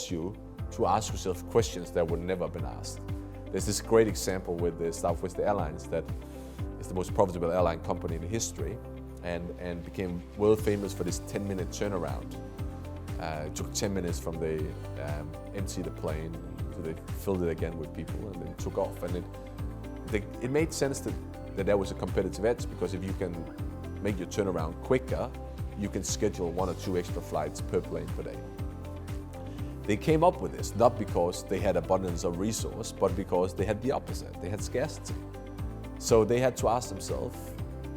force you to ask yourself questions that would never have been asked. There's this great example with the Southwest Airlines that is the most profitable airline company in history and became world famous for this 10-minute turnaround. It took 10 minutes from they empty the plane to they filled it again with people and then took off. And it made sense that was a competitive edge, because if you can make your turnaround quicker, you can schedule 1 or 2 extra flights per plane per day. They came up with this not because they had abundance of resource, but because they had the opposite. They had scarcity. So they had to ask themselves,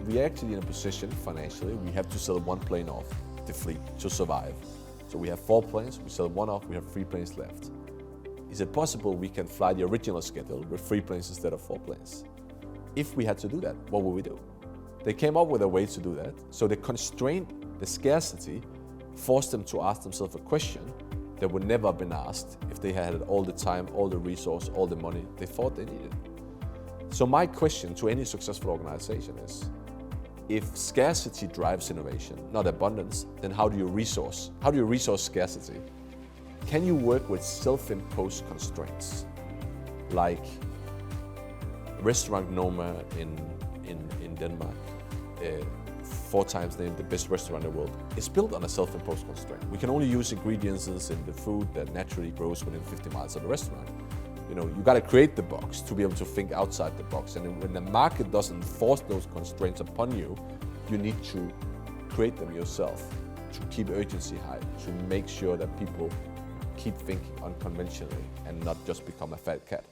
we're actually in a position financially, we have to sell 1 plane off the fleet to survive. So we have 4 planes, we sell 1 off, we have 3 planes left. Is it possible we can fly the original schedule with 3 planes instead of 4 planes? If we had to do that, what would we do? They came up with a way to do that. So the constraint, the scarcity, forced them to ask themselves a question that would never have been asked if they had all the time, all the resource, all the money they thought they needed. So my question to any successful organization is, if scarcity drives innovation, not abundance, then how do you resource scarcity? Can you work with self-imposed constraints? Like Restaurant Noma in Denmark, 4 times named the best restaurant in the world, is built on a self-imposed constraint. We can only use ingredients in the food that naturally grows within 50 miles of the restaurant. You got to create the box to be able to think outside the box. And when the market doesn't force those constraints upon you, you need to create them yourself to keep urgency high, to make sure that people keep thinking unconventionally and not just become a fat cat.